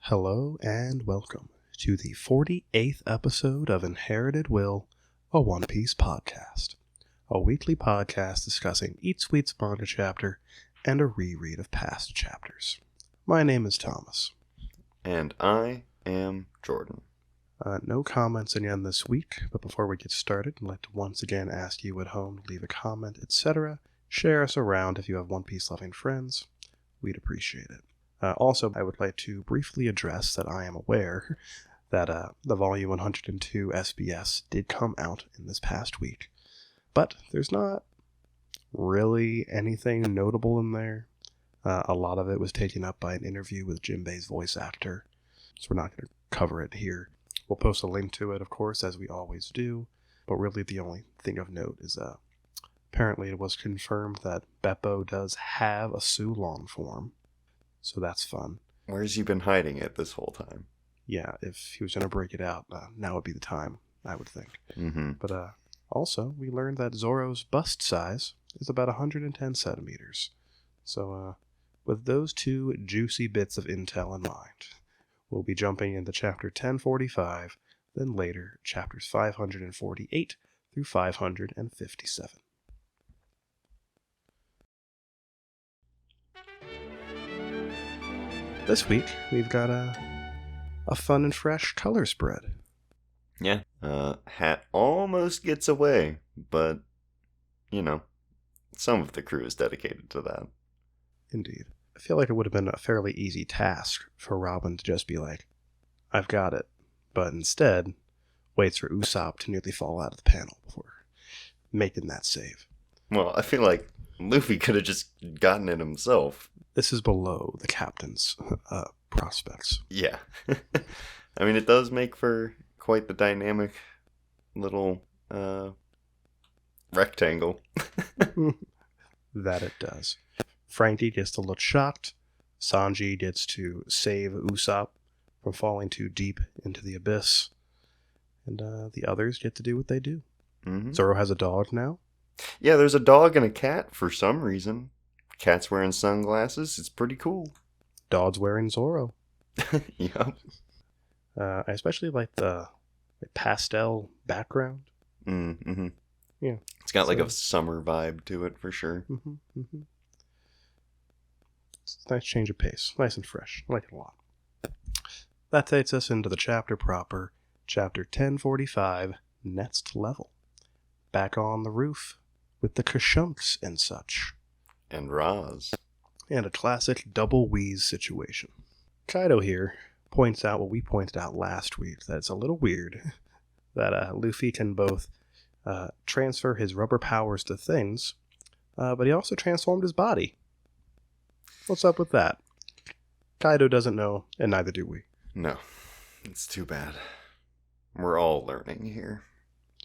Hello and welcome to the 48th episode of Inherited Will, a One Piece podcast. A weekly podcast discussing each week's manga chapter and a reread of past chapters. My name is Thomas. And I am Jordan. No comments again this week, but before we get started, I'd like to once again ask you at home to leave a comment, etc. Share us around if you have One Piece loving friends. We'd appreciate it. Also, I would like to briefly address that I am aware that the Volume 102 SBS did come out in this past week, but there's not really anything notable in there. A lot of it was taken up by an interview with Jinbei's voice actor, so we're not going to cover it here. We'll post a link to it, of course, as we always do, but really the only thing of note is apparently it was confirmed that Beppo does have a Sulong form. So that's fun. Where's he been hiding it this whole time? Yeah, if he was going to break it out, now would be the time, I would think. Mm-hmm. But also, we learned that Zoro's bust size is about 110 centimeters. So with those two juicy bits of intel in mind, we'll be jumping into chapter 1045, then later chapters 548 through 557. This week, we've got a fun and fresh color spread. Yeah. Hat almost gets away, but, some of the crew is dedicated to that. Indeed. I feel like it would have been a fairly easy task for Robin to just be like, I've got it. But instead, waits for Usopp to nearly fall out of the panel before making that save. Well, I feel like Luffy could have just gotten it himself. This is below the captain's prospects. Yeah. I mean, it does make for quite the dynamic little rectangle. That it does. Frankie gets to look shocked. Sanji gets to save Usopp from falling too deep into the abyss. And the others get to do what they do. Mm-hmm. Zoro has a dog now. Yeah, there's a dog and a cat for some reason. Cat's wearing sunglasses. It's pretty cool. Dog's wearing Zoro. Yep. I especially like the pastel background. Mm-hmm. Yeah. It's got like a summer vibe to it for sure. Mm-hmm, mm-hmm. It's a nice change of pace. Nice and fresh. I like it a lot. That takes us into the chapter proper. Chapter 1045, Next Level. Back on the roof with the Kashunks and such. And Roz. And a classic double wheeze situation. Kaido here points out what we pointed out last week, that it's a little weird that Luffy can both transfer his rubber powers to things, but he also transformed his body. What's up with that? Kaido doesn't know, and neither do we. No, it's too bad. We're all learning here.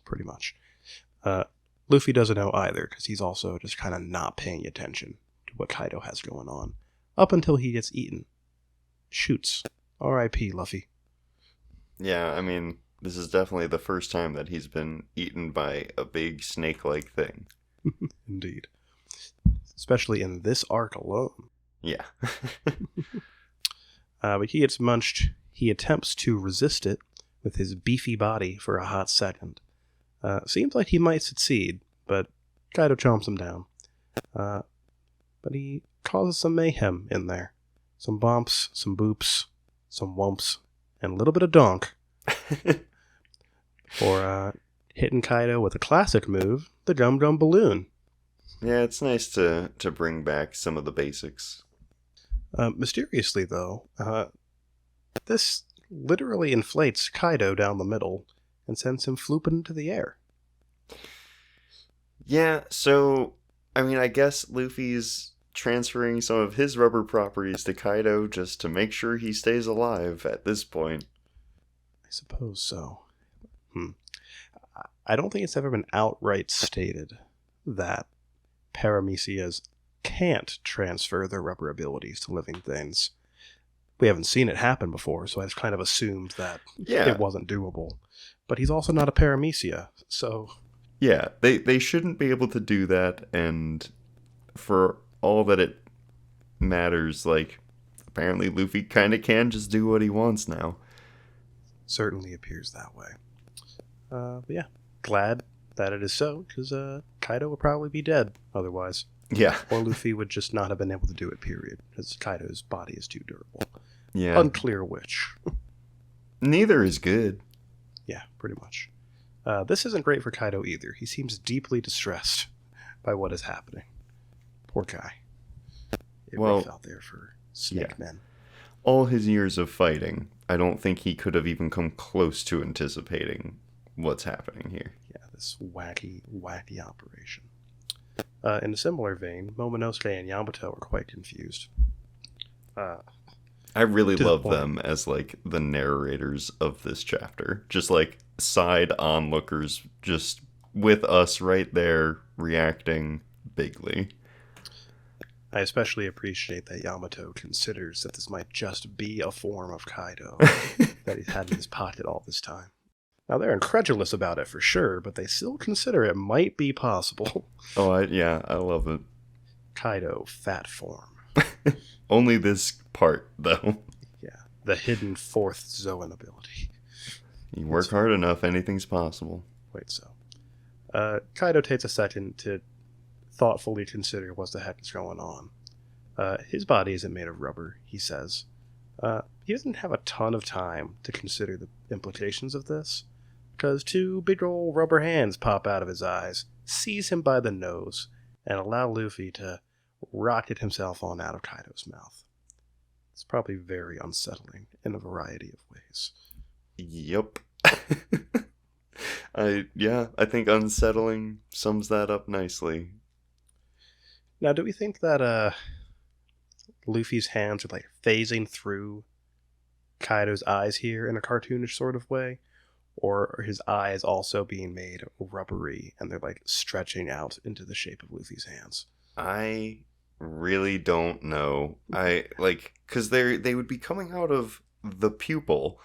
Pretty much. Luffy doesn't know either, because he's also just kind of not paying attention to what Kaido has going on, up until he gets eaten. Shoots. R.I.P. Luffy. Yeah, I mean, this is definitely the first time that he's been eaten by a big snake-like thing. Indeed. Especially in this arc alone. Yeah. But he gets munched. He attempts to resist it with his beefy body for a hot second. Seems like he might succeed, but Kaido chomps him down. But he causes some mayhem in there. Some bumps, some boops, some whumps, and a little bit of donk. For hitting Kaido with a classic move, the Gum Gum Balloon. Yeah, it's nice to bring back some of the basics. Mysteriously, though, this literally inflates Kaido down the middle and sends him flooping into the air. Yeah, so, I mean, I guess Luffy's transferring some of his rubber properties to Kaido just to make sure he stays alive at this point. I suppose so. I don't think it's ever been outright stated that paramecias can't transfer their rubber abilities to living things. We haven't seen it happen before, so I just kind of assumed that it wasn't doable. But he's also not a paramecia, so... Yeah, they shouldn't be able to do that, and for all that it matters, like, apparently Luffy kind of can just do what he wants now. Certainly appears that way. But yeah, glad that it is so, because Kaido would probably be dead otherwise. Yeah. Or Luffy would just not have been able to do it, period, because Kaido's body is too durable. Yeah. Unclear which. Neither is good. Yeah, pretty much. This isn't great for Kaido either. He seems deeply distressed by what is happening. Poor guy. It rough out there for Snake Men. All his years of fighting, I don't think he could have even come close to anticipating what's happening here. Yeah, this wacky operation. In a similar vein, Momonosuke and Yamato are quite confused. I really love them as, like, the narrators of this chapter. Just, like, side onlookers, just with us right there, reacting bigly. I especially appreciate that Yamato considers that this might just be a form of Kaido that he's had in his pocket all this time. Now, they're incredulous about it for sure, but they still consider it might be possible. Oh, I love it. Kaido, fat form. Only this part, though. Yeah, the hidden fourth Zoan ability. You work hard enough, anything's possible. Wait, so. Kaido takes a second to thoughtfully consider what the heck is going on. His body isn't made of rubber, he says. He doesn't have a ton of time to consider the implications of this, because two big old rubber hands pop out of his eyes, seize him by the nose, and allow Luffy to rocket himself on out of Kaido's mouth. It's probably very unsettling in a variety of ways. Yep. I think unsettling sums that up nicely. Now, do we think that Luffy's hands are like phasing through Kaido's eyes here in a cartoonish sort of way? Or are his eyes also being made rubbery and they're like stretching out into the shape of Luffy's hands? I really don't know. Because they would be coming out of the pupil.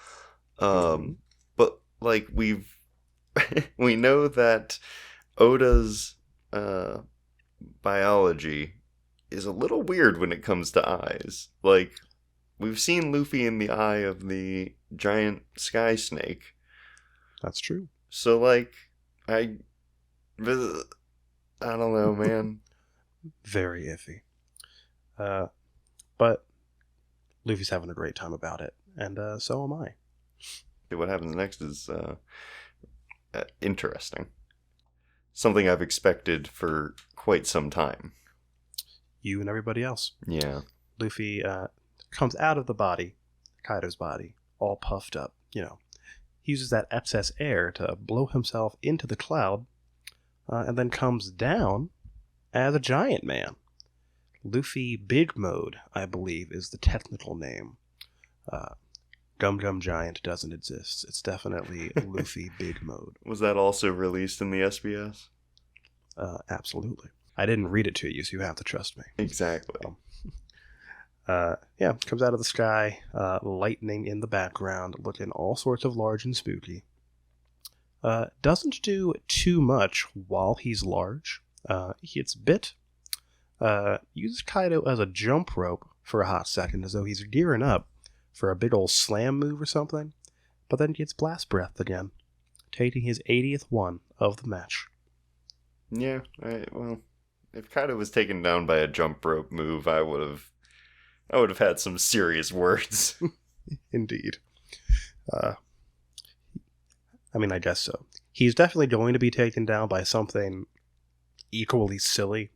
But like we know that Oda's biology is a little weird when it comes to eyes. Like, we've seen Luffy in the eye of the giant sky snake. That's true. So, like, I don't know, man. Very iffy. But Luffy's having a great time about it, and so am I. What happens next is interesting. Something I've expected for quite some time. You and everybody else. Yeah. Luffy comes out of the body, Kaido's body, all puffed up, He uses that excess air to blow himself into the cloud, and then comes down as a giant man. Luffy Big Mode, I believe, is the technical name. Gum Gum Giant doesn't exist. It's definitely Luffy Big Mode. Was that also released in the SBS? Absolutely. I didn't read it to you, so you have to trust me. Exactly. Comes out of the sky, lightning in the background, looking all sorts of large and spooky. Doesn't do too much while he's large. He gets bit. Uses Kaido as a jump rope for a hot second, as though he's gearing up for a big old slam move or something, but then gets blast breath again, taking his 80th one of the match. Yeah, well, if Kaido was taken down by a jump rope move, I would have had some serious words. Indeed. I guess so. He's definitely going to be taken down by something equally silly.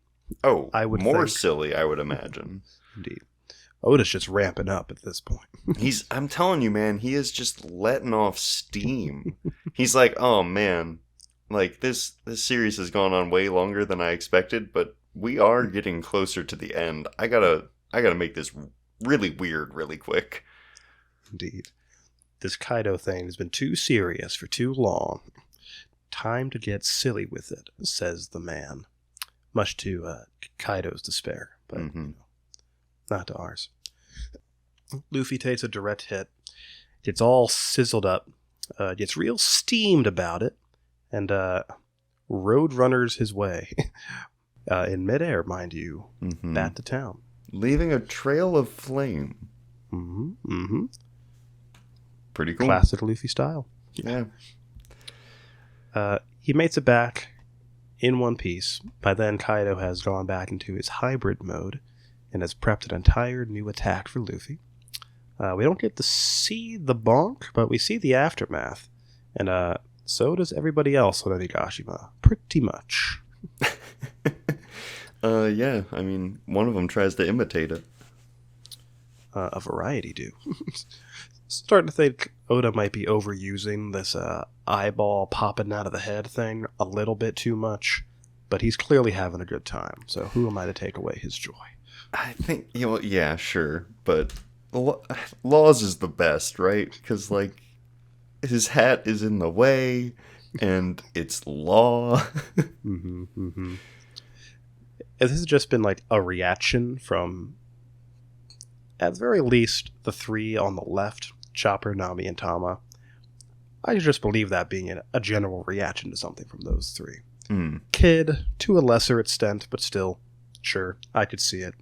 Oh, I would more think. Silly, I would imagine. Indeed. Oda's just ramping up at this point. I'm telling you, man, he is just letting off steam. He's like, oh man, like this series has gone on way longer than I expected, but we are getting closer to the end. I gotta make this really weird really quick. Indeed. This Kaido thing has been too serious for too long. Time to get silly with it, says the man. Much to Kaido's despair, but not to ours. Luffy takes a direct hit, gets all sizzled up, gets real steamed about it, and road runners his way. In midair, mind you, back to town. Leaving a trail of flame. Pretty cool. Classic Luffy style. Yeah. He makes it back in one piece. By then, Kaido has gone back into his hybrid mode and has prepped an entire new attack for Luffy. We don't get to see the bonk, but we see the aftermath. And so does everybody else on Onigashima. Pretty much. Yeah, I mean, one of them tries to imitate it. A variety do. Starting to think Oda might be overusing this eyeball popping out of the head thing a little bit too much, but he's clearly having a good time, so who am I to take away his joy? I think, yeah, sure, but Laws is the best, right? Because, like, his hat is in the way, and it's Law. This has just been, like, a reaction from, at the very least, the three on the left, Chopper, Nami, and Tama. I just believe that being a general reaction to something from those three. Kid, to a lesser extent, but still, sure, I could see it.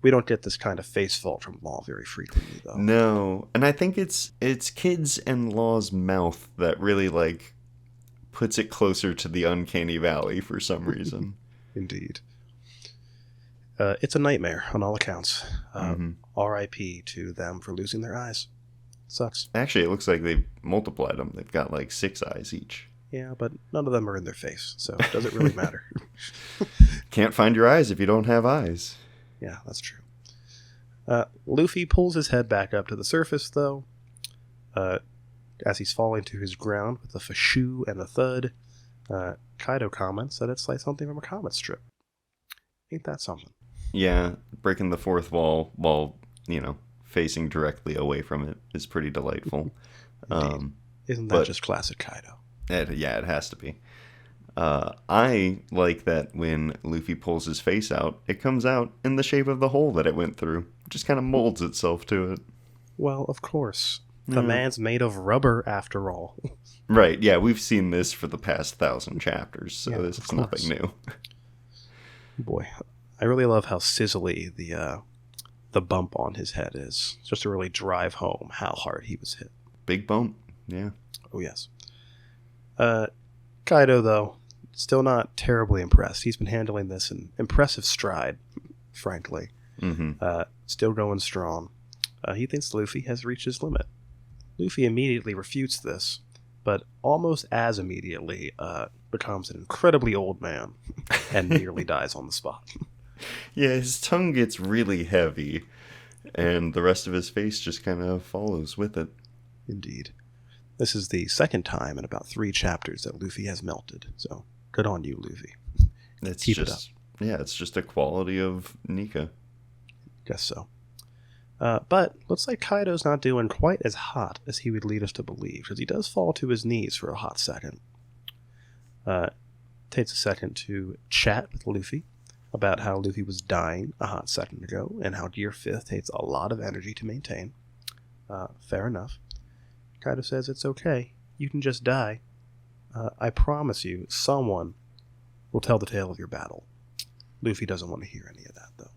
We don't get this kind of face fault from Law very frequently, though. No, and I think it's Kid's and Law's mouth that really, like, puts it closer to the uncanny valley for some reason. Indeed. It's a nightmare on all accounts. R.I.P. to them for losing their eyes. Sucks. Actually, it looks like they've multiplied them. They've got like 6 eyes each. Yeah, but none of them are in their face, so it doesn't really matter. Can't find your eyes if you don't have eyes. Yeah, that's true. Luffy pulls his head back up to the surface, though. As he's falling to his ground with a fashoo and a thud, Kaido comments that it's like something from a comic strip. Ain't that something? Yeah, breaking the fourth wall while, facing directly away from it is pretty delightful. Isn't that just classic Kaido? Yeah, it has to be. I like that when Luffy pulls his face out, it comes out in the shape of the hole that it went through. It just kind of molds itself to it. Well, of course. The man's made of rubber, after all. Right, yeah, we've seen this for the past 1,000 chapters, so this is nothing new. Boy, I really love how sizzly the bump on his head is. Just to really drive home how hard he was hit. Big bump, yeah. Oh, yes. Kaido, though, still not terribly impressed. He's been handling this in impressive stride, frankly. Still going strong. He thinks Luffy has reached his limit. Luffy immediately refutes this, but almost as immediately becomes an incredibly old man and nearly dies on the spot. Yeah, his tongue gets really heavy, and the rest of his face just kind of follows with it. Indeed. This is the second time in about 3 chapters that Luffy has melted, so good on you, Luffy. Keep it up. Yeah, it's just a quality of Nika. Guess so. But looks like Kaido's not doing quite as hot as he would lead us to believe, because he does fall to his knees for a hot second. Takes a second to chat with Luffy about how Luffy was dying a hot second ago, and how Gear 5th takes a lot of energy to maintain. Fair enough. Kaido says it's okay. You can just die. I promise you, someone will tell the tale of your battle. Luffy doesn't want to hear any of that, though.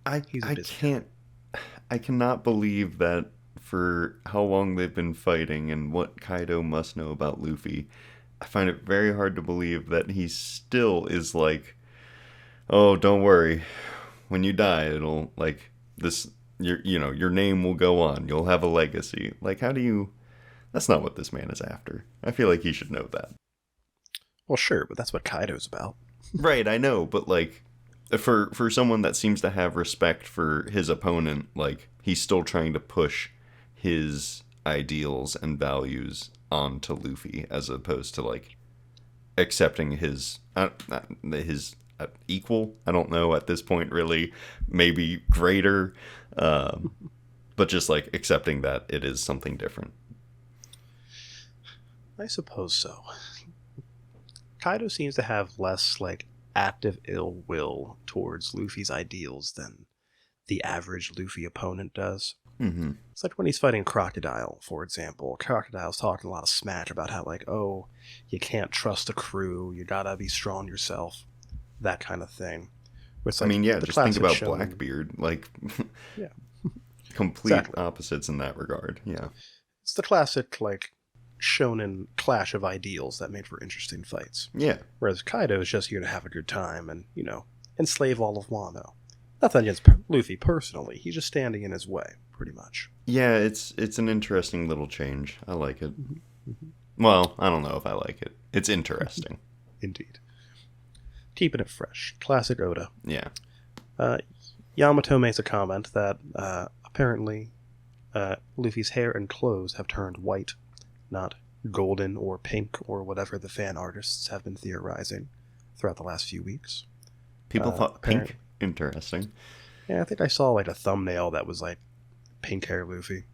I cannot believe that for how long they've been fighting and what Kaido must know about Luffy, I find it very hard to believe that he still is like, oh, don't worry. When you die, it'll, like, your name will go on. You'll have a legacy. Like, that's not what this man is after. I feel like he should know that. Well, sure, but that's what Kaido's about. Right, I know, but, like, for someone that seems to have respect for his opponent, like, he's still trying to push his ideals and values onto Luffy, as opposed to, like, accepting his equal. I don't know at this point, really, maybe greater, but just, like, accepting that it is something different. I suppose so. Kaido seems to have less, like, active ill will towards Luffy's ideals than the average Luffy opponent does. It's like when he's fighting Crocodile, for example. Crocodile's talking a lot of smack about how, like, oh, you can't trust the crew, you gotta be strong yourself, that kind of thing. It's like, just think about Blackbeard. Like, yeah. complete Exactly. opposites in that regard. Yeah. It's the classic, like, shonen clash of ideals that made for interesting fights. Yeah. Whereas Kaido is just here to have a good time and, enslave all of Wano. Nothing against Luffy personally. He's just standing in his way, pretty much. Yeah, it's an interesting little change. I like it. Mm-hmm. Well, I don't know if I like it. It's interesting. Indeed. Keeping it fresh. Classic Oda. Yeah. Yamato makes a comment that apparently Luffy's hair and clothes have turned white, not golden or pink or whatever the fan artists have been theorizing throughout the last few weeks. People thought apparently. pink. Interesting. Yeah, I think I saw like a thumbnail that was like pink hair Luffy.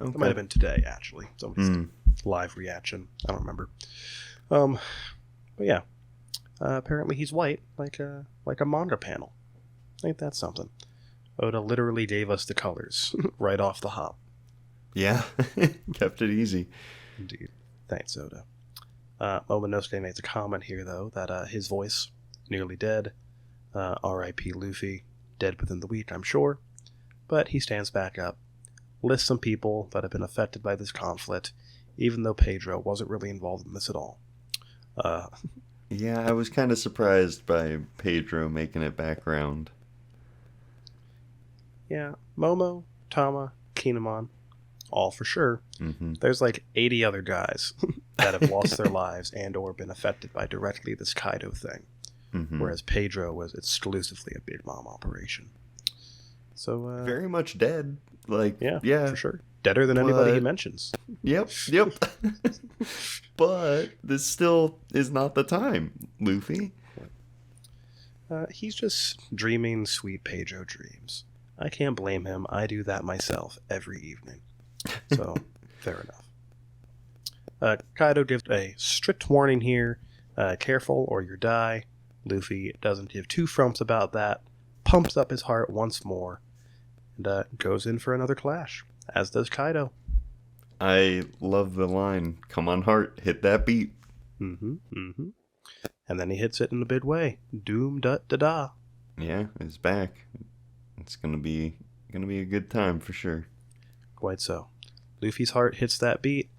Okay. It might have been today, actually. Somebody's live reaction. I don't remember. But yeah, apparently he's white, like a manga panel. Ain't that something? Oda literally gave us the colors right off the hop. Yeah, kept it easy. Indeed. Thanks, Oda. Momonosuke makes a comment here, though, that his voice, nearly dead. R.I.P. Luffy, dead within the week, I'm sure. But he stands back up, lists some people that have been affected by this conflict, even though Pedro wasn't really involved in this at all. Yeah, I was kind of surprised by Pedro making it back around. Yeah, Momo, Tama, Kinemon, all for sure. Mm-hmm. There's like 80 other guys that have lost their lives and or been affected by directly this Kaido thing. Mm-hmm. Whereas Pedro was exclusively a Big Mom operation. So, very much dead. Like, yeah, for sure. Deader than anybody he mentions. Yep. But this still is not the time, Luffy. He's just dreaming sweet Pedro dreams. I can't blame him. I do that myself every evening. So, fair enough. Kaido gives a strict warning here. Careful or you die. Luffy doesn't give two frumps about that. Pumps up his heart once more. And goes in for another clash. As does Kaido. I love the line, "Come on, heart, hit that beat." And then he hits it in a big way. Doom da da da. Yeah, it's back. It's gonna be a good time for sure. Quite so. Luffy's heart hits that beat.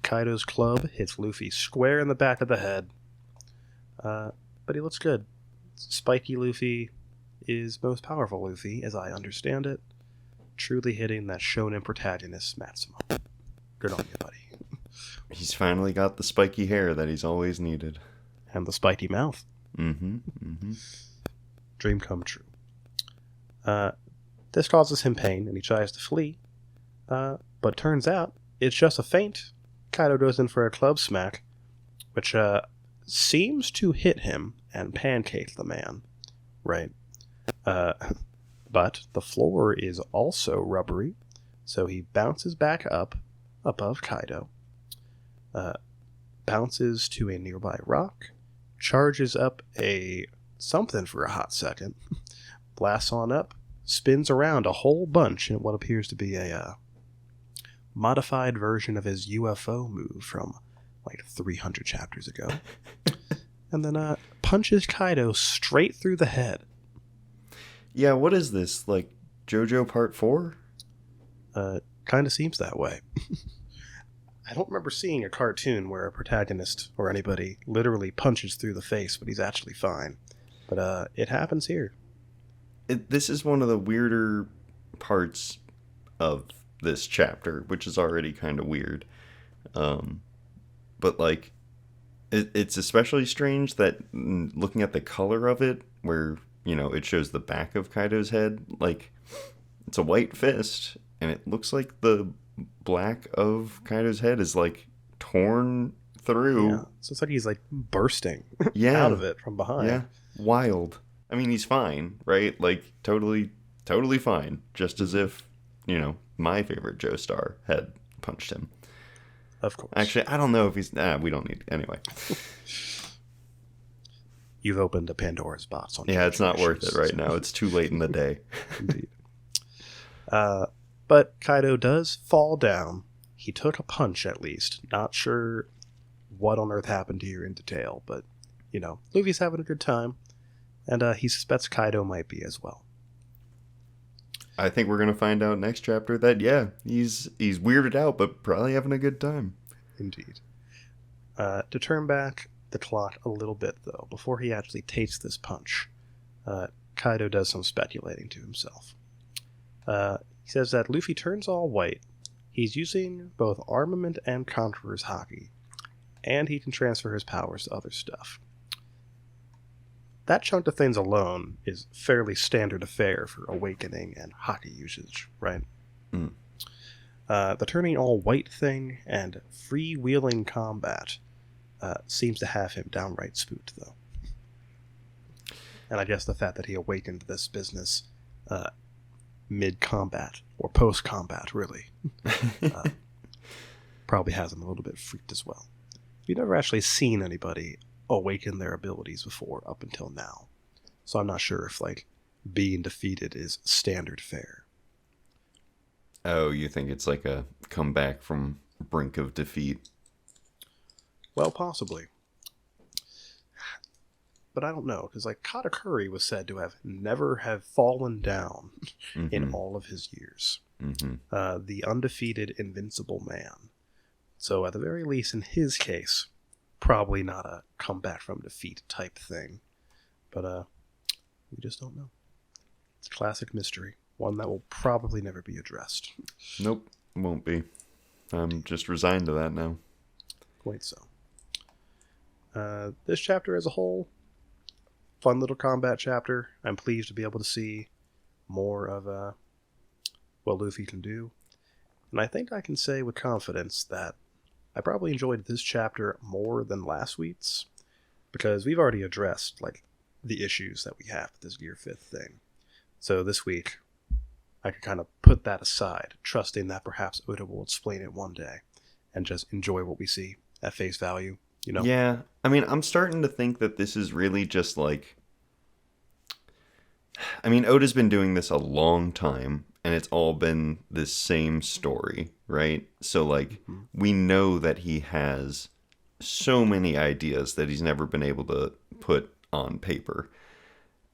Kaido's club hits Luffy square in the back of the head. But he looks good. Spiky Luffy is most powerful Luffy, as I understand it. Truly hitting that shonen protagonist maximum. Good on you, buddy. He's finally got the spiky hair that he's always needed. And the spiky mouth. Mm-hmm. Dream come true. This causes him pain, and he tries to flee. But turns out, it's just a feint. Kaido goes in for a club smack, which seems to hit him and pancake the man. Right. But the floor is also rubbery, so he bounces back up above Kaido, bounces to a nearby rock, charges up a something for a hot second, blasts on up, spins around a whole bunch in what appears to be a modified version of his UFO move from like 300 chapters ago, and then punches Kaido straight through the head. Yeah, what is this? Like JoJo Part 4? Kind of seems that way. I don't remember seeing a cartoon where a protagonist or anybody literally punches through the face, but he's actually fine. But it happens here. This is one of the weirder parts of this chapter, which is already kind of weird. But like, it's especially strange that looking at the color of it, where it shows the back of Kaido's head, like it's a white fist, and it looks like the black of Kaido's head is like torn through. Yeah. So it's like he's like bursting Yeah. out of it from behind. Yeah, wild. I mean, he's fine, right? Like totally fine. Just as if, my favorite Joestar had punched him. Of course. Actually, I don't know if he's... we don't need... Anyway. You've opened a Pandora's box on Yeah, it's not worth issues, it right so. now. It's too late in the day. Indeed. But Kaido does fall down. He took a punch, at least. Not sure what on earth happened here in detail, but, Luffy's having a good time, and he suspects Kaido might be as well. I think we're gonna find out next chapter that he's weirded out, but probably having a good time. Indeed. To turn back the clock a little bit, though, before he actually takes this punch, Kaido does some speculating to himself. He says that Luffy turns all white. He's using both armament and Conqueror's Haki, and he can transfer his powers to other stuff. That chunk of things alone is fairly standard affair for awakening and Haki usage, right? Mm. The turning all white thing and freewheeling combat seems to have him downright spooked, though. And I guess the fact that he awakened this business mid-combat, or post-combat, really, probably has him a little bit freaked as well. We've never actually seen anybody awaken their abilities before up until now. So I'm not sure if, like, being defeated is standard fare. Oh, you think it's like a comeback from brink of defeat? Well, possibly. But I don't know, because like Katakuri was said to have never have fallen down in all of his years. The undefeated, invincible man. So at the very least, in his case, probably not a comeback from defeat type thing. But we just don't know. It's a classic mystery. One that will probably never be addressed. Nope, won't be. I'm just resigned to that now. Quite so. This chapter as a whole, fun little combat chapter. I'm pleased to be able to see more of what Luffy can do. And I think I can say with confidence that I probably enjoyed this chapter more than last week's, because we've already addressed like the issues that we have with this Gear 5th thing. So this week, I could kind of put that aside, trusting that perhaps Oda will explain it one day, and just enjoy what we see at face value. You know? Yeah, I mean, I'm starting to think that this is really just like... I mean, Oda's been doing this a long time, and it's all been this same story, right? So, like, we know that he has so many ideas that he's never been able to put on paper.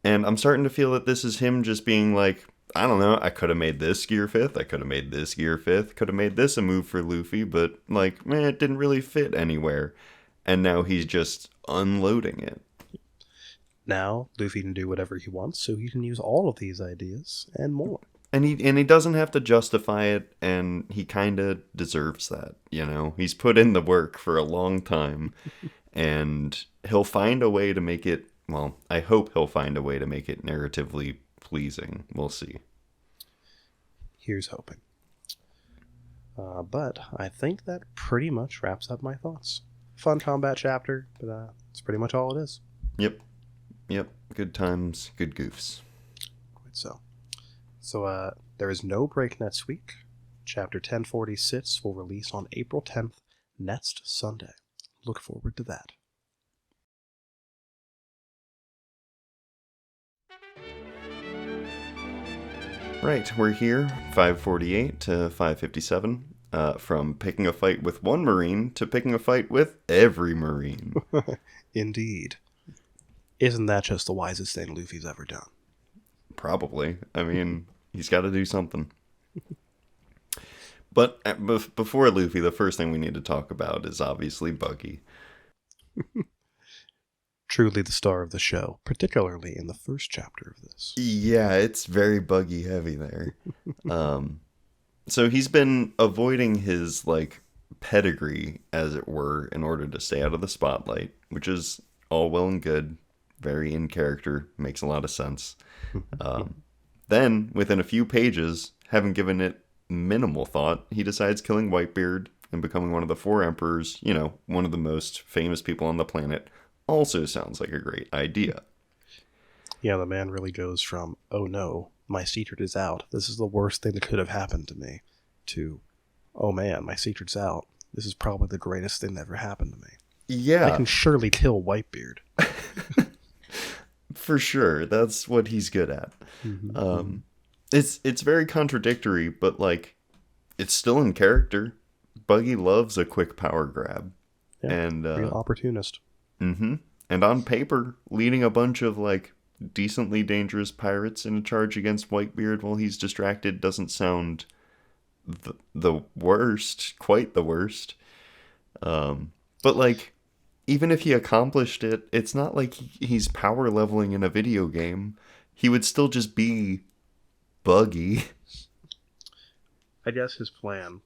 And I'm starting to feel that this is him just being like, I don't know, I could have made this Gear 5th, I could have made this Gear 5th, could have made this a move for Luffy, but, like, man, it didn't really fit anywhere. And now he's just unloading it. Now, Luffy can do whatever he wants, so he can use all of these ideas and more. And he doesn't have to justify it, and he kind of deserves that, you know? He's put in the work for a long time, and he'll find a way to make it, well, I hope he'll find a way to make it narratively pleasing. We'll see. Here's hoping. But I think that pretty much wraps up my thoughts. Fun combat chapter, but that's pretty much all it is. Yep. Good times, good goofs. Quite so. So there is no break next week. Chapter 1046 will release on April 10th, next Sunday. Look forward to that. Right, we're here, 548 to 557. From picking a fight with one Marine to picking a fight with every Marine. Indeed. Isn't that just the wisest thing Luffy's ever done? Probably. I mean, he's got to do something. But before Luffy, the first thing we need to talk about is obviously Buggy. Truly the star of the show, particularly in the first chapter of this. Yeah, it's very Buggy heavy there. So he's been avoiding his, like, pedigree, as it were, in order to stay out of the spotlight, which is all well and good, very in character, makes a lot of sense. Then, within a few pages, having given it minimal thought, he decides killing Whitebeard and becoming one of the four emperors, you know, one of the most famous people on the planet, also sounds like a great idea. Yeah, the man really goes from, oh no, my secret is out, this is the worst thing that could have happened to me, to, oh man, my secret's out, this is probably the greatest thing that ever happened to me. Yeah. I can surely kill Whitebeard. For sure, that's what he's good at. It's very contradictory, but, like, it's still in character. Buggy loves a quick power grab. Yeah, and real opportunist. And on paper, leading a bunch of, like, decently dangerous pirates in a charge against Whitebeard while he's distracted doesn't sound the worst, quite the worst. But like, even if he accomplished it, it's not like he's power leveling in a video game. He would still just be buggy. I guess his plan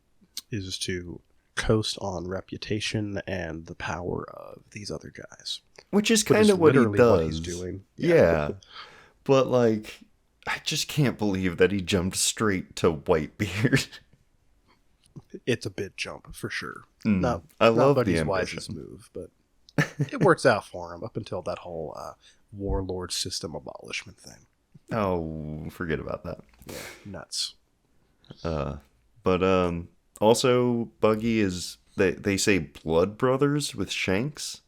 is to coast on reputation and the power of these other guys. Which is kind of what he does. What he's doing. Yeah. But like, I just can't believe that he jumped straight to Whitebeard. It's a bit jump for sure. I love Buddy's the ambition. wisest move, but it works out for him up until that whole warlord system abolishment thing. Oh, forget about that. Yeah, nuts. But also Buggy is they say blood brothers with Shanks.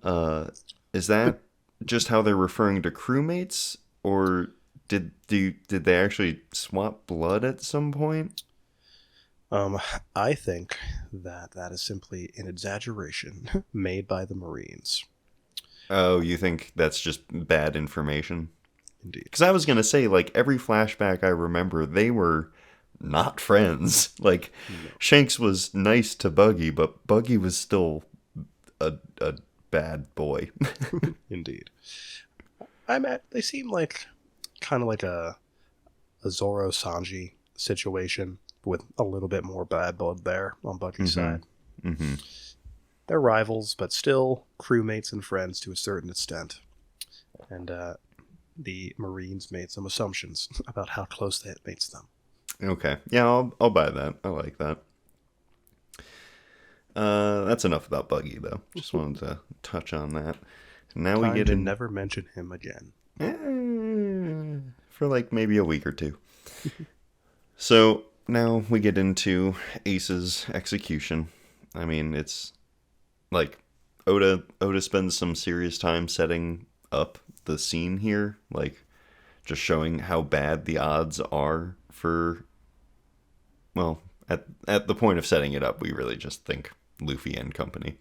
Is that just how they're referring to crewmates, or did they actually swap blood at some point? I think that is simply an exaggeration made by the Marines. Oh, you think that's just bad information? Indeed. Because I was going to say, like, every flashback I remember, they were not friends. Like, no. Shanks was nice to Buggy, but Buggy was still a bad boy. Indeed. They seem like kind of like a Zoro Sanji situation with a little bit more bad blood there on Buggy's side. Mm-hmm. They're rivals, but still crewmates and friends to a certain extent. And the Marines made some assumptions about how close that makes them. Okay. Yeah, I'll buy that. I like that. That's enough about Buggy, though. Just wanted to touch on that. Now we get to never mention him again. For like maybe a week or two. So now we get into Ace's execution. I mean, it's like Oda spends some serious time setting up the scene here, like just showing how bad the odds are for, well, at the point of setting it up, we really just think Luffy and company.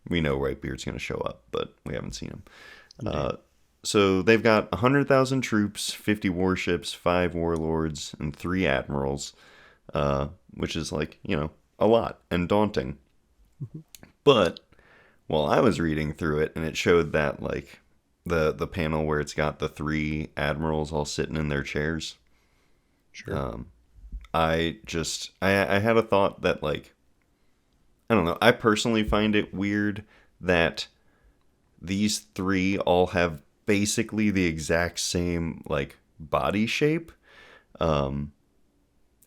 We know Whitebeard's going to show up, but we haven't seen him. So they've got 100,000 troops, 50 warships, 5 warlords, and 3 admirals, which is like, a lot and daunting. Mm-hmm. But while I was reading through it, and it showed that like the panel where it's got the 3 admirals all sitting in their chairs. Sure. I had a thought that, like, I don't know. I personally find it weird that these 3 all have basically the exact same, like, body shape. And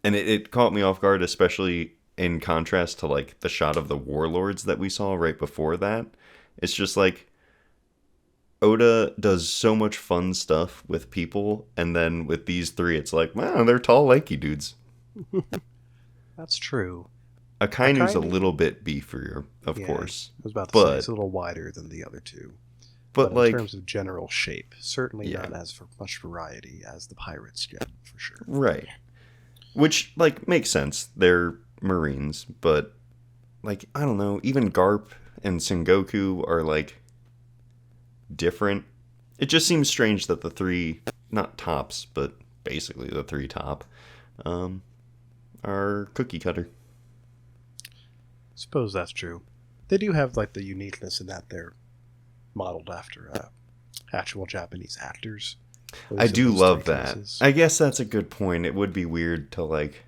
it caught me off guard, especially in contrast to, like, the shot of the warlords that we saw right before that. It's just like Oda does so much fun stuff with people, and then with these 3, it's like, wow, they're tall, lanky dudes. That's true. Akainu's a little bit beefier, of course. I was about to say, it's a little wider than the other 2. But like, in terms of general shape, certainly not as much variety as the pirates get, for sure. Right. Which, like, makes sense. They're Marines, but, like, I don't know, even Garp and Sengoku are, like, different. It just seems strange that the 3, not tops, but basically the 3 top, are cookie cutter. Suppose that's true. They do have like the uniqueness in that they're modeled after actual Japanese actors. I do love that. Cases. I guess that's a good point. It would be weird to like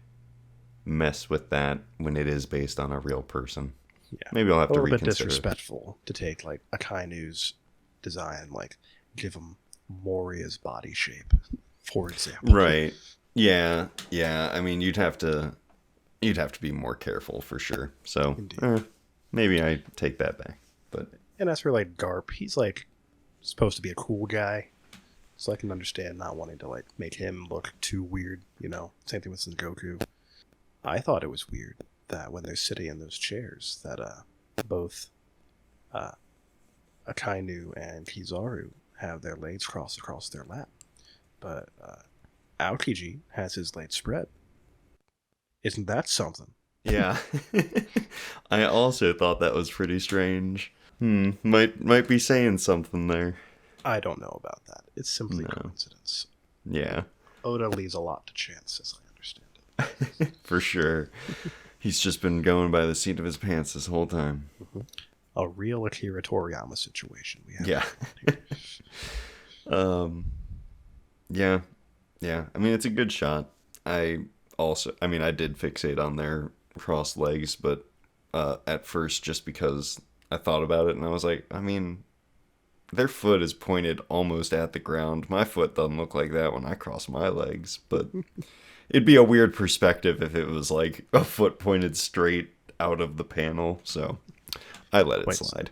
mess with that when it is based on a real person. Yeah. Maybe I'll have to reconsider. A little bit disrespectful to take like Akainu's design, like give him Moria's body shape, for example. Right. Yeah. I mean, you'd have to be more careful for sure. So maybe I take that back. And as for like Garp, he's like supposed to be a cool guy, so I can understand not wanting to like make him look too weird. Same thing with Sengoku. I thought it was weird that when they're sitting in those chairs, that both Akainu and Kizaru have their legs crossed across their lap, but Aokiji has his legs spread. Isn't that something? Yeah. I also thought that was pretty strange. Might be saying something there. I don't know about that. It's simply No. coincidence. Yeah. Oda leaves a lot to chance, as I understand it. For sure. He's just been going by the seat of his pants this whole time. Mm-hmm. A real Akira Toriyama situation we have. Yeah. Yeah. Yeah. I mean, it's a good shot. I did fixate on their crossed legs, but at first, just because I thought about it and I was like, I mean, their foot is pointed almost at the ground. My foot doesn't look like that when I cross my legs, but it'd be a weird perspective if it was like a foot pointed straight out of the panel. So I let it slide.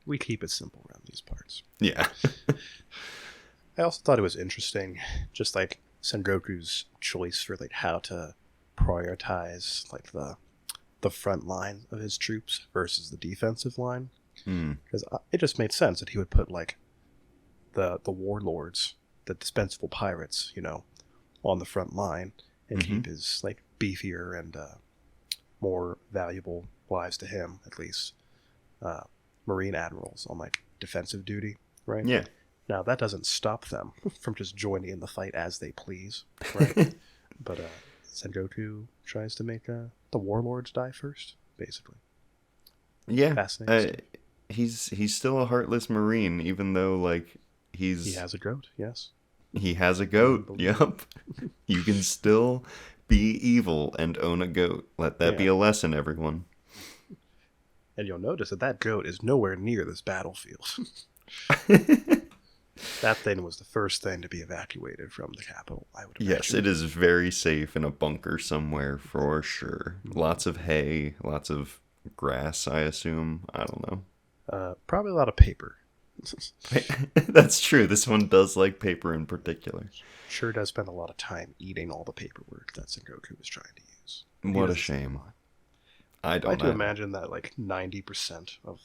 We keep it simple around these parts. Yeah. I also thought it was interesting, just like Sengoku's choice for like how to prioritize like the front line of his troops versus the defensive line. Because it just made sense that he would put like the warlords, the dispensable pirates, on the front line and keep his like beefier and more valuable lives to him, at least, marine admirals on like defensive duty, right? Yeah. Now that doesn't stop them from just joining in the fight as they please, right? But Sengoku tries to make the warlords die first, basically. Yeah. Fascinating. He's still a heartless marine, even though like he has a goat. Yes, he has a goat. Yep. You can still be evil and own a goat. Let that be a lesson, everyone. And you'll notice that goat is nowhere near this battlefield. That thing was the first thing to be evacuated from the capital, I would imagine. Yes, it is very safe in a bunker somewhere for sure. Lots of hay, lots of grass, I assume. I don't know. Probably a lot of paper. That's true. This one does like paper in particular. Sure does spend a lot of time eating all the paperwork that Sengoku was trying to use. What a shame. I like to imagine that like 90% of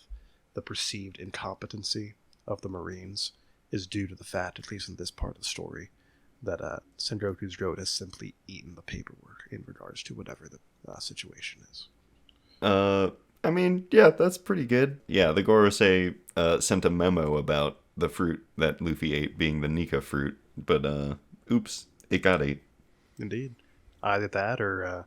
the perceived incompetency of the Marines is due to the fact, at least in this part of the story, that Sengoku's goat has simply eaten the paperwork in regards to whatever the situation is. I mean, yeah, that's pretty good. Yeah, the Gorosei sent a memo about the fruit that Luffy ate being the Nika fruit, but oops, it got ate. Indeed. Either that or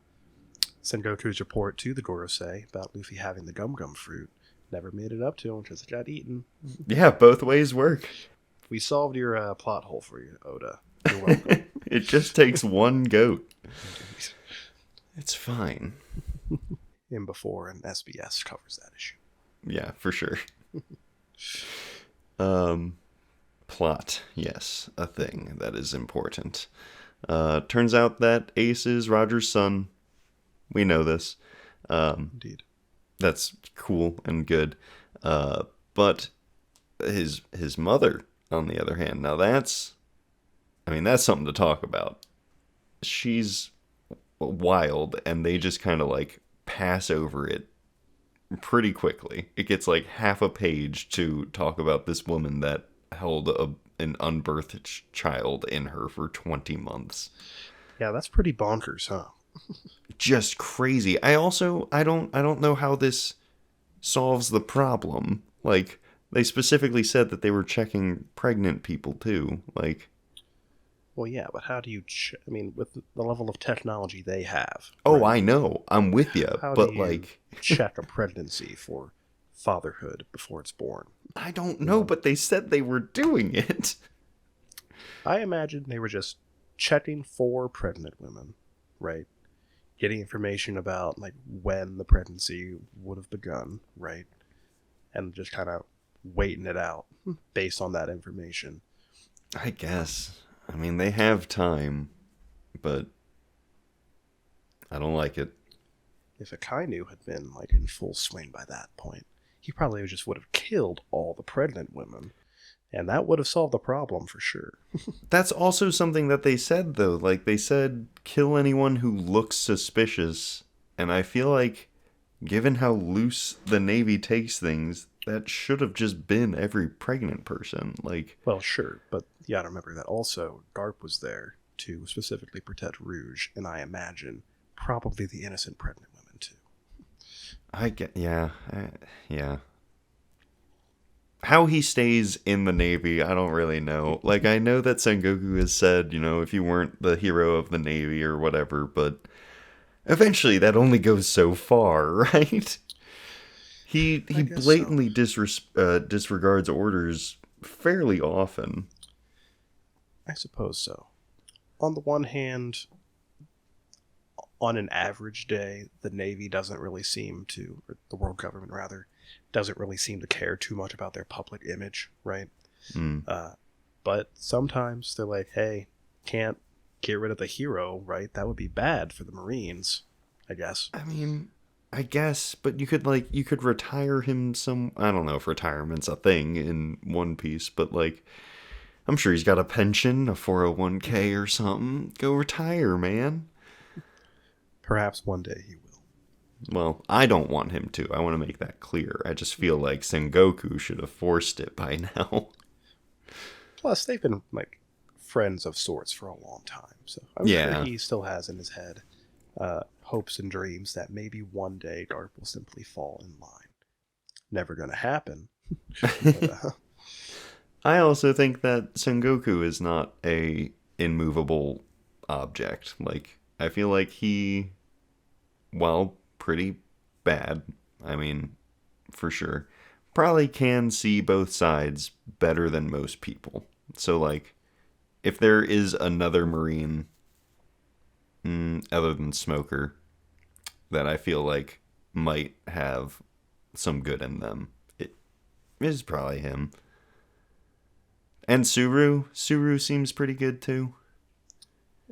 Sengoku's report to the Gorosei about Luffy having the gum fruit never made it up to him because it got eaten. Yeah, both ways work. We solved your plot hole for you, Oda. You're welcome. It just takes one goat. It's fine. In before, and SBS covers that issue. Yeah, for sure. Plot, yes, a thing that is important. Turns out that Ace is Roger's son. We know this. Indeed. That's cool and good. But his mother, on the other hand, now that's something to talk about. She's wild, and they just kind of like pass over it pretty quickly. It gets like half a page to talk about this woman that held an unbirthed child in her for 20 months. Yeah, that's pretty bonkers, huh? Just crazy. I don't know how this solves the problem. Like, they specifically said that they were checking pregnant people too. Like, well, yeah, but how do you with the level of technology they have? Oh, right? I know. I'm with you. How but do you check a pregnancy for fatherhood before it's born? I don't know, but they said they were doing it. I imagine they were just checking for pregnant women, right? Getting information about like when the pregnancy would have begun, right? And just kind of waiting it out based on that information. I guess. I mean, they have time, but I don't like it. If Akainu had been like in full swing by that point, he probably just would have killed all the pregnant women, and that would have solved the problem for sure. That's also something that they said, though. Like, they said, kill anyone who looks suspicious, and I feel like, given how loose the Navy takes things, that should have just been every pregnant person. Like, well, sure, but you gotta remember that also Garp was there to specifically protect Rouge, and I imagine probably the innocent pregnant women too. I get, yeah, yeah. how he stays in the Navy, I don't really know. Like, I know that Sengoku has said, if you weren't the hero of the Navy or whatever, but eventually that only goes so far, right? He blatantly disregards orders fairly often. I suppose so. On the one hand, on an average day, the Navy doesn't really seem to, or the world government rather, doesn't really seem to care too much about their public image, right? But sometimes they're like, hey, can't get rid of the hero, right? That would be bad for the Marines, I guess. I mean, I guess, but you could retire him I don't know if retirement's a thing in One Piece, but I'm sure he's got a pension, a 401k or something. Go retire, man. Perhaps one day he will. Well, I don't want him to. I want to make that clear. I just feel like Sengoku should have forced it by now. Plus, they've been, friends of sorts for a long time, so I'm sure he still has in his head hopes and dreams that maybe one day Garp will simply fall in line. Never gonna happen. But, I also think that Sengoku is not a immovable object. I feel like he, while pretty bad, I mean, for sure, probably can see both sides better than most people. So, if there is another Marine, other than Smoker, that I feel like might have some good in them, it is probably him. And Suru seems pretty good too.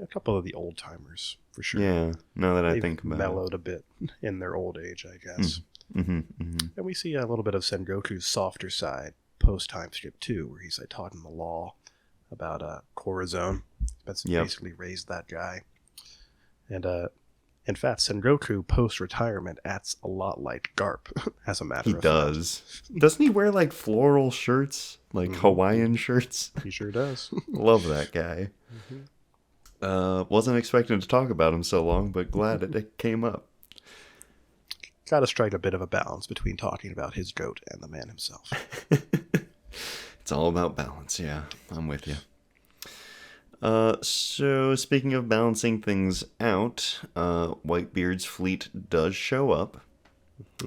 A couple of the old timers, for sure. Yeah, now that I think about it. Mellowed a bit in their old age, I guess. And we see a little bit of Sengoku's softer side post-time skip too, where he's talking the law about Corazon. That's basically raised that guy. And in fact, Sengoku post-retirement acts a lot like Garp, as a matter of fact. He does. Doesn't he wear floral shirts? Hawaiian shirts? He sure does. Love that guy. Wasn't expecting to talk about him so long, but glad it came up. Gotta strike a bit of a balance between talking about his goat and the man himself. It's all about balance, yeah. I'm with you. So speaking of balancing things out, Whitebeard's fleet does show up.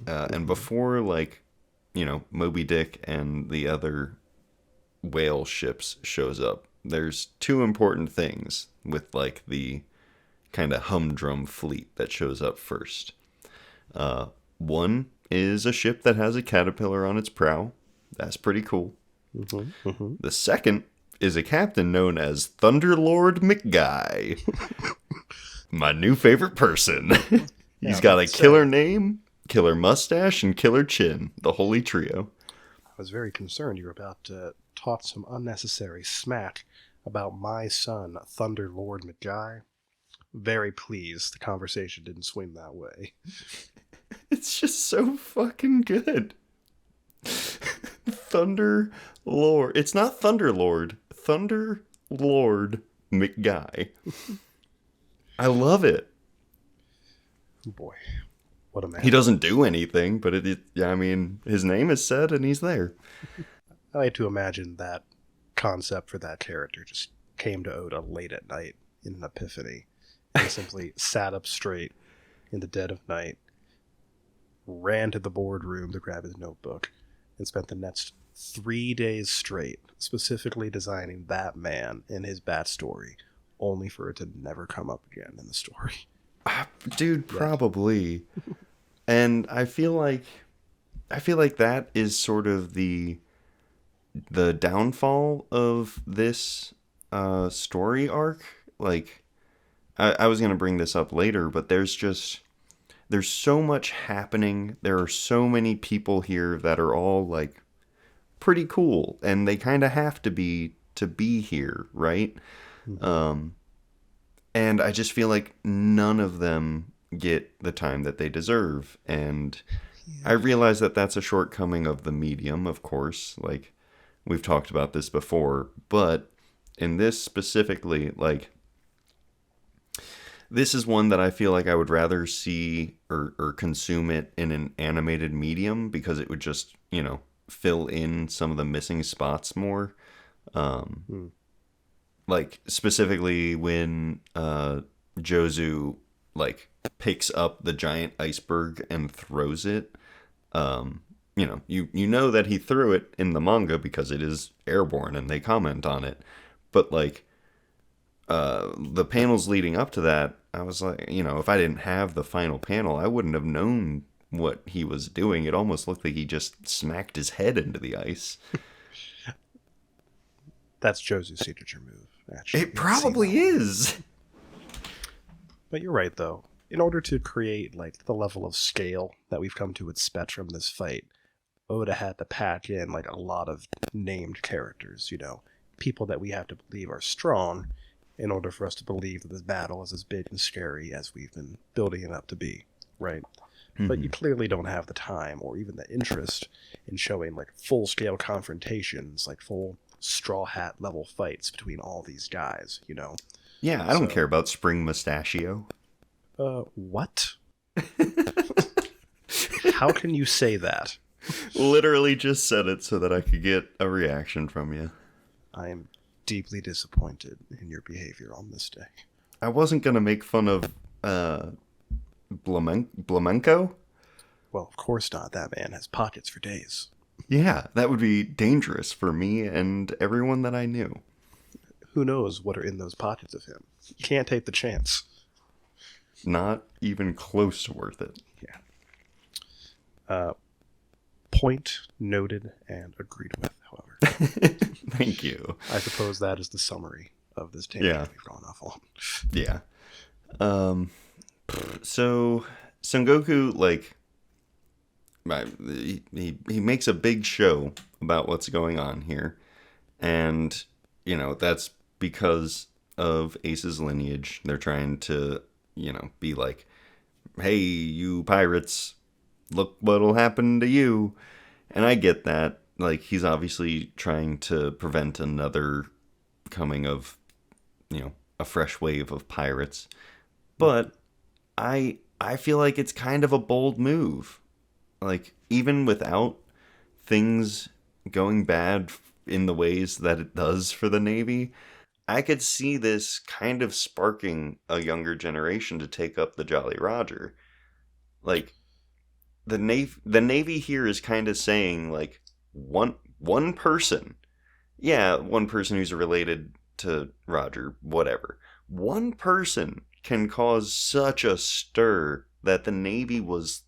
And before, Moby Dick and the other whale ships shows up, there's two important things with, the kind of humdrum fleet that shows up first. One is a ship that has a caterpillar on its prow. That's pretty cool. The second is a captain known as Thunderlord McGuy. My new favorite person. He's got a killer name, killer mustache, and killer chin. The holy trio. I was very concerned you were about to talk some unnecessary smack about my son, Thunderlord McGuy. Very pleased the conversation didn't swing that way. It's just so fucking good. Thunderlord. It's not Thunderlord. Thunderlord McGuy. I love it. Boy, what a man. He doesn't do anything, but his name is said and he's there. I like to imagine that concept for that character just came to Oda late at night in an epiphany and simply sat up straight in the dead of night, ran to the boardroom to grab his notebook, and spent the next 3 days straight specifically designing that man and his bat story, only for it to never come up again in the story. Dude, probably. And I feel like that is sort of the downfall of this story arc. I was going to bring this up later, but there's so much happening. There are so many people here that are all pretty cool, and they kind of have to be here, right? And I just feel like none of them get the time that they deserve, and I realize that that's a shortcoming of the medium, of course. We've talked about this before, but in this specifically, this is one that I feel like I would rather see or consume it in an animated medium, because it would just, fill in some of the missing spots more. Like specifically when Jozu like picks up the giant iceberg and throws it. You know, you know that he threw it in the manga because it is airborne and they comment on it. But like the panels leading up to that, I was like, you know, if I didn't have the final panel, I wouldn't have known what he was doing. It almost looked like he just smacked his head into the ice. That's Josu's signature move, actually. It probably is. But you're right, though. In order to create like the level of scale that we've come to expect from this fight, Oda had to pack in like a lot of named characters, you know, people that we have to believe are strong in order for us to believe that this battle is as big and scary as we've been building it up to be, right? But you clearly don't have the time or even the interest in showing like full-scale confrontations, like full straw hat level fights between all these guys, you know? Yeah, I don't care about Spring Mustachio. What? How can you say that? Literally just said it so that I could get a reaction from you. I am deeply disappointed in your behavior on this day. I wasn't going to make fun of Blamenko. Well, of course not. That man has pockets for days. Yeah, that would be dangerous for me and everyone that I knew. Who knows what are in those pockets of him? You can't take the chance. Not even close to worth it. Yeah. Point noted and agreed with, however. Thank you. I suppose that is the summary of this tangent we've gone off on. Yeah. So Son Goku, like, he makes a big show about what's going on here, and you know that's because of Ace's lineage. They're trying to, you know, be like, hey, you pirates, look what'll happen to you. And I get that. Like, he's obviously trying to prevent another coming of, you know, a fresh wave of pirates. But I feel like it's kind of a bold move. Like, even without things going bad in the ways that it does for the Navy, I could see this kind of sparking a younger generation to take up the Jolly Roger. Like, the Navy here is kind of saying, like, one person, yeah, one person who's related to Roger, whatever. One person can cause such a stir that the Navy was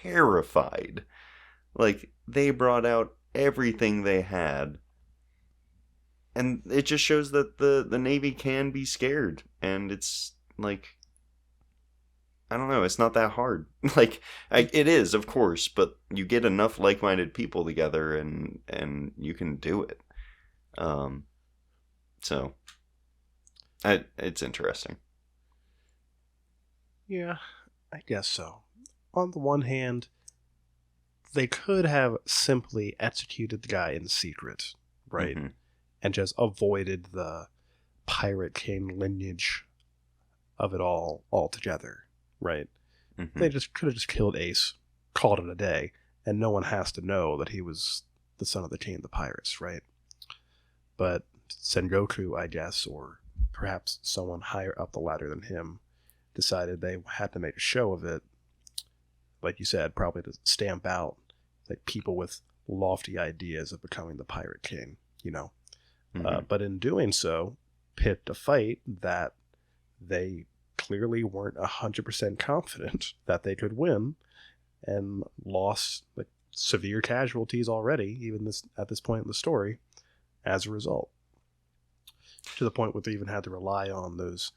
terrified. Like, they brought out everything they had. And it just shows that the Navy can be scared. And it's, like, I don't know, it's not that hard. Like, it is, of course, but you get enough like-minded people together and you can do it. So, it's interesting. Yeah, I guess so. On the one hand, they could have simply executed the guy in secret, right? Mm-hmm. And just avoided the Pirate King lineage of it all altogether, right? Mm-hmm. They just could have just killed Ace, called it a day, and no one has to know that he was the son of the king of the pirates, right? But Sengoku, I guess, or perhaps someone higher up the ladder than him, decided they had to make a show of it, like you said, probably to stamp out like people with lofty ideas of becoming the Pirate King, you know. Mm-hmm. But in doing so, picked a fight that they clearly weren't 100% confident that they could win, and lost like severe casualties already, even at this point in the story, as a result. To the point where they even had to rely on those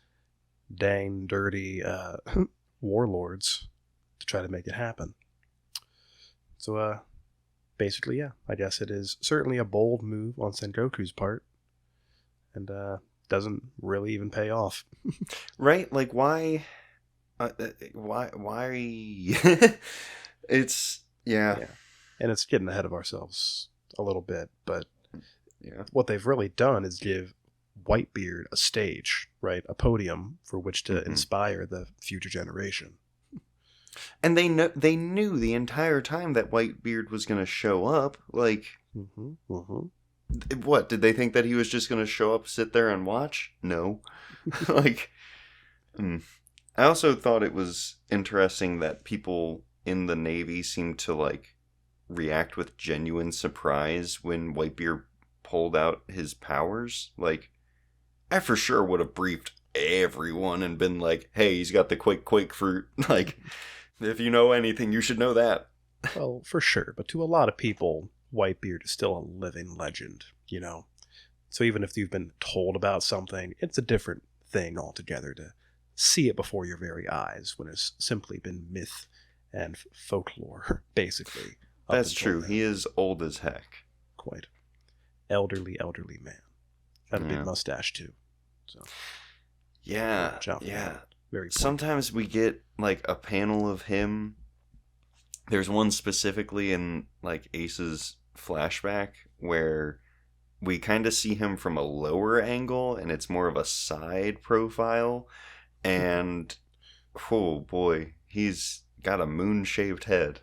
dang dirty warlords to try to make it happen. So basically, yeah, I guess it is certainly a bold move on Sengoku's part, and doesn't really even pay off. Right? Like, why? It's yeah, and it's getting ahead of ourselves a little bit, but yeah. What they've really done is give Whitebeard a stage, right? A podium for which to inspire the future generation. And they knew the entire time that Whitebeard was going to show up. Like, what? Did they think that he was just going to show up, sit there, and watch? No. Like, I also thought it was interesting that people in the Navy seemed to, like, react with genuine surprise when Whitebeard pulled out his powers. Like, I for sure would have briefed everyone and been like, hey, he's got the quake fruit. Like, if you know anything, you should know that. Well, for sure. But to a lot of people, Whitebeard is still a living legend, you know? So even if you've been told about something, it's a different thing altogether to see it before your very eyes when it's simply been myth and folklore, basically. That's true. Then. He is old as heck. Quite. Elderly man. Got a big mustache, too. So. Yeah. Very point. Sometimes we get, like, a panel of him. There's one specifically in, like, Ace's flashback where we kind of see him from a lower angle, and it's more of a side profile. And, oh boy, he's got a moon-shaped head.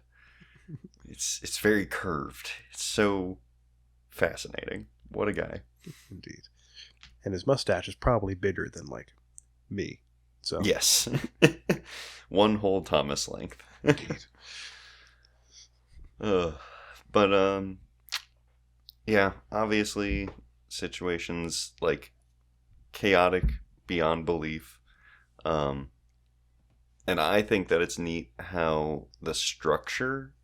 It's very curved. It's so fascinating. What a guy. Indeed. And his mustache is probably bigger than, like, me. So yes. One whole Thomas length. Indeed. But, yeah, obviously, situations, like, chaotic beyond belief. And I think that it's neat how the structure,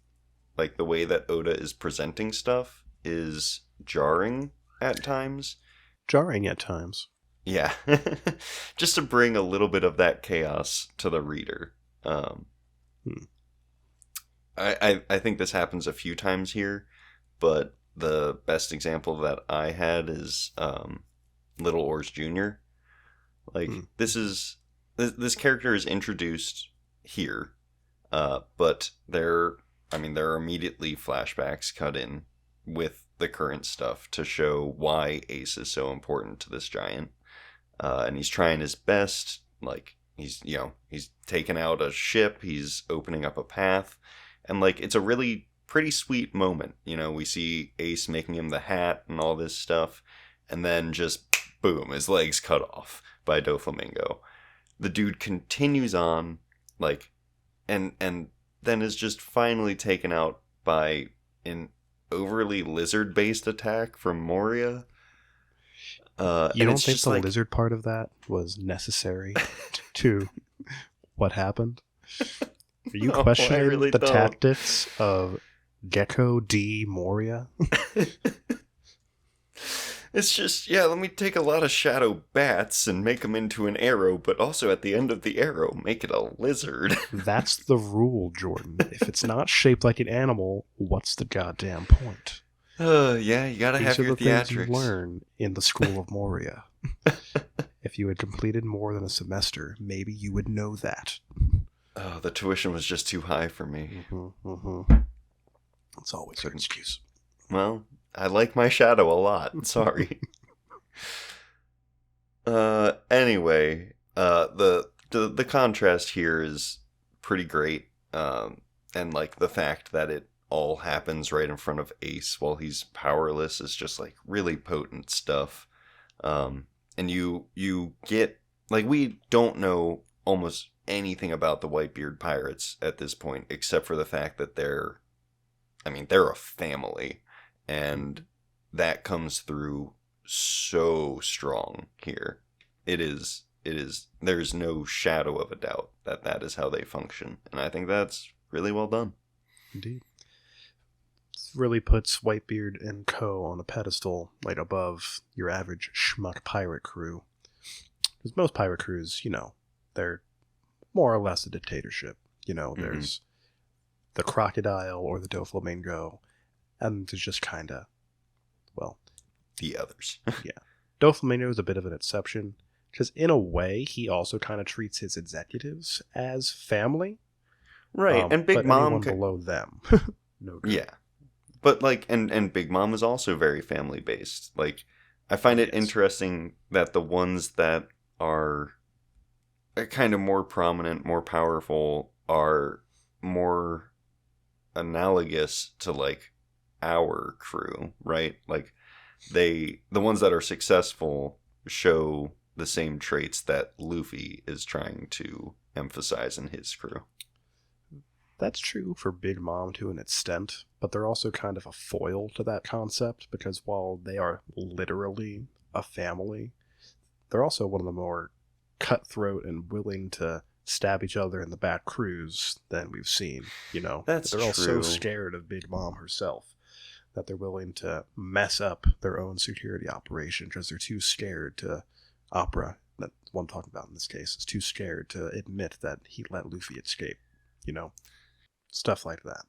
like the way that Oda is presenting stuff, is jarring at times. Yeah. Just to bring a little bit of that chaos to the reader. I think this happens a few times here, but the best example that I had is Little Oars Jr. Like, this character is introduced here, but there are immediately flashbacks cut in with the current stuff to show why Ace is so important to this giant. And he's trying his best. Like, he's taken out a ship, he's opening up a path, and, like, it's a really pretty sweet moment. You know, we see Ace making him the hat and all this stuff, and then just boom, his legs cut off by Doflamingo. The dude continues on, like, and then is just finally taken out by an overly lizard-based attack from Moria. You don't think the lizard part of that was necessary to what happened? Are you questioning the tactics of Gecko D. Moria? It's just, let me take a lot of shadow bats and make them into an arrow, but also at the end of the arrow, make it a lizard. That's the rule, Jordan. If it's not shaped like an animal, what's the goddamn point? You gotta have your theatrics. These are the things you learn in the School of Moria. If you had completed more than a semester, maybe you would know that. Oh, the tuition was just too high for me. It's always an excuse. Well, I like my shadow a lot. Sorry. Anyway, the contrast here is pretty great. And, like, the fact that it all happens right in front of Ace while he's powerless is just, like, really potent stuff. And you get, like, we don't know almost anything about the Whitebeard pirates at this point, except for the fact that they're a family, and that comes through so strong here. There's no shadow of a doubt that is how they function, and I think that's really well done. Indeed. This really puts Whitebeard and co. on a pedestal, like, above your average schmuck pirate crew. Because most pirate crews, they're more or less a dictatorship. There's the crocodile or the Doflamingo, and there's just kind of, the others. Yeah. Doflamingo is a bit of an exception, because in a way, he also kind of treats his executives as family. Right, and Big but Mom... anyone below them. No good. Yeah. But, like, and Big Mom is also very family-based. Like, I find it interesting that the ones that are kind of more prominent, more powerful, are more analogous to like our crew, right? Like the ones that are successful show the same traits that Luffy is trying to emphasize in his crew. That's true for Big Mom to an extent, but they're also kind of a foil to that concept because while they are literally a family, they're also one of the more cutthroat and willing to stab each other in the back crews than we've seen, you know? That's They're all so true. scared of Big Mom herself that they're willing to mess up their own security operation because they're too scared to Opera, that one I'm talking about in this case, is too scared to admit that he let Luffy escape, you know? Stuff like that.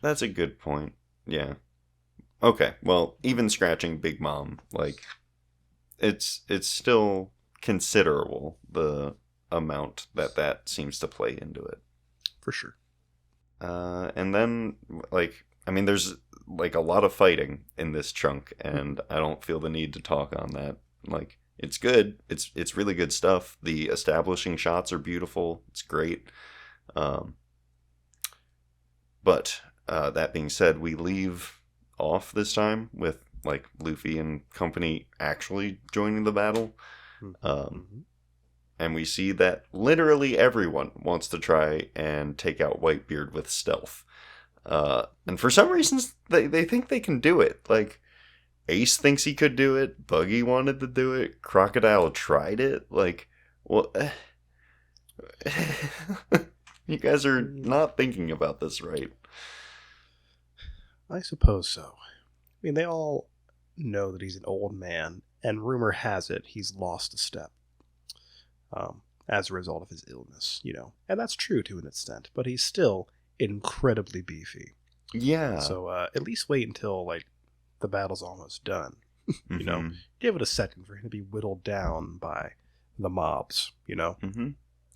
That's a good point. Yeah. Okay, well, even scratching Big Mom, like, it's still considerable, the amount that seems to play into it. For sure. And then, like, I mean, there's, like, a lot of fighting in this chunk, and I don't feel the need to talk on that. Like, it's good. It's really good stuff. The establishing shots are beautiful. It's great. But that being said, we leave off this time with like Luffy and company actually joining the battle. And we see that literally everyone wants to try and take out Whitebeard with stealth. And for some reasons, they think they can do it. Like, Ace thinks he could do it. Buggy wanted to do it. Crocodile tried it. Like, well, you guys are not thinking about this right. I suppose so. I mean, they all know that he's an old man, and rumor has it he's lost a step as a result of his illness, you know. And that's true to an extent, but he's still incredibly beefy. Yeah. So at least wait until, like, the battle's almost done. You know, give it a second for him to be whittled down by the mobs, you know?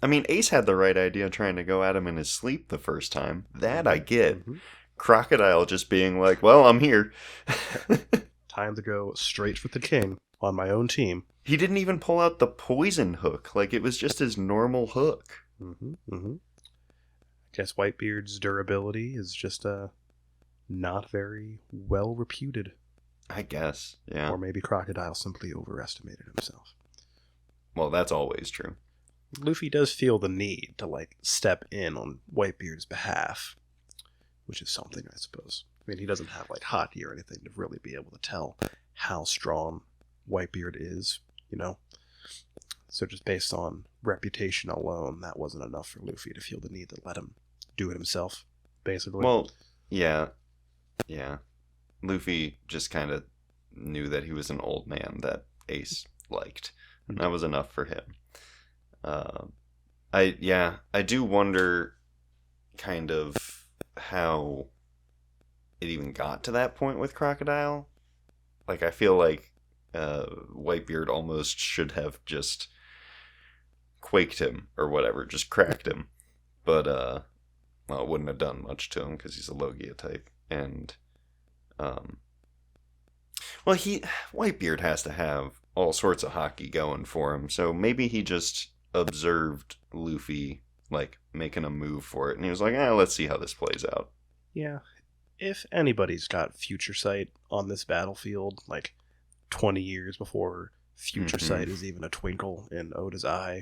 I mean, Ace had the right idea trying to go at him in his sleep the first time. That I get. Crocodile just being like, well, I'm here. Time to go straight for the king on my own team. He didn't even pull out the poison hook. Like, it was just his normal hook. I guess Whitebeard's durability is just not very well reputed. I guess, yeah. Or maybe Crocodile simply overestimated himself. Well, that's always true. Luffy does feel the need to, like, step in on Whitebeard's behalf, which is something, I suppose. I mean, he doesn't have, like, hockey or anything to really be able to tell how strong Whitebeard is, you know? So just based on reputation alone, that wasn't enough for Luffy to feel the need to let him do it himself, basically. Well, yeah. Luffy just kind of knew that he was an old man that Ace liked, and that was enough for him. I do wonder kind of how it even got to that point with Crocodile. Like, I feel like Whitebeard almost should have just quaked him or whatever, just cracked him. But, well, it wouldn't have done much to him because he's a Logia type. And, well, Whitebeard has to have all sorts of hockey going for him. So maybe he just observed Luffy, like, making a move for it. And he was like, let's see how this plays out. Yeah. If anybody's got future sight on this battlefield, like 20 years before future sight is even a twinkle in Oda's eye,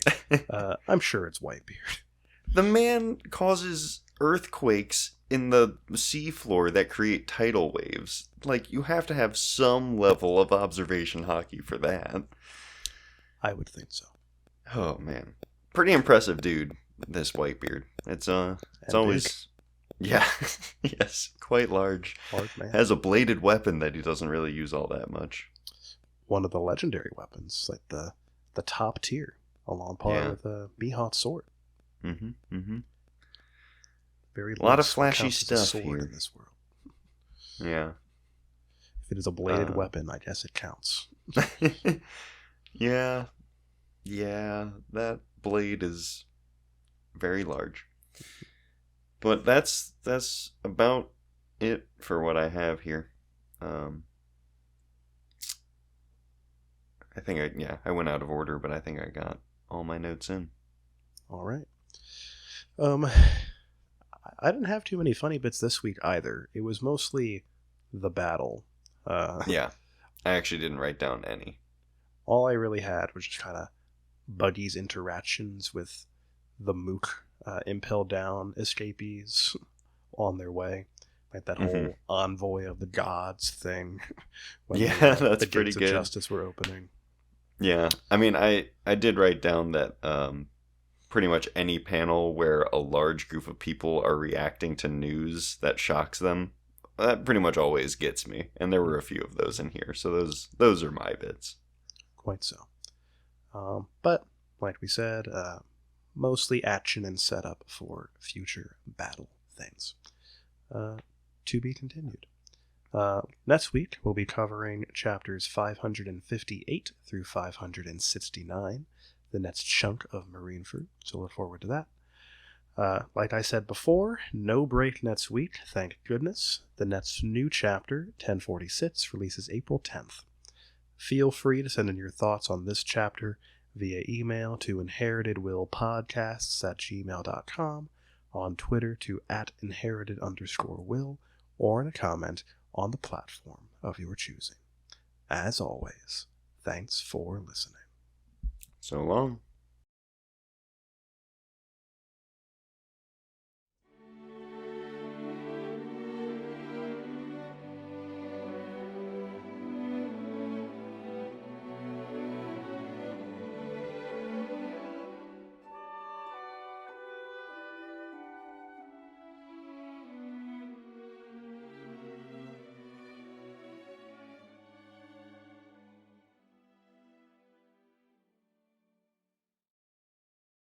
I'm sure it's Whitebeard. The man causes earthquakes in the seafloor that create tidal waves. Like, you have to have some level of observation hockey for that. I would think so. Oh, man. Pretty impressive dude, this Whitebeard. It's always... Big. Yeah. Yes, quite large. Large man. Has a bladed weapon that he doesn't really use all that much. One of the legendary weapons, like the top tier, along par with Mihawk's sword. Very a lot of flashy stuff here in this world. Yeah. If it is a bladed weapon, I guess it counts. Yeah, that blade is very large. But that's about it for what I have here. I think I went out of order, but I think I got all my notes in. All right. I didn't have too many funny bits this week either. It was mostly the battle. Yeah, I actually didn't write down any. All I really had was just kind of Buggy's interactions with the Mook impel down escapees on their way. Like that Hmm. whole envoy of the gods thing. When Yeah, that's the pretty gates of good. justice were opening. Yeah, I mean, I did write down that pretty much any panel where a large group of people are reacting to news that shocks them, that pretty much always gets me. And there were a few of those in here, so those are my bits. Quite so. But, like we said, mostly action and setup for future battle things. To be continued. Next week, we'll be covering chapters 558 through 569, the next chunk of Marineford, so look forward to that. Like I said before, no break next week, thank goodness. The next new chapter, 1046, releases April 10th. Feel free to send in your thoughts on this chapter via email to inheritedwillpodcasts@gmail.com, on Twitter to @inherited_will, or in a comment on the platform of your choosing. As always, thanks for listening. So long.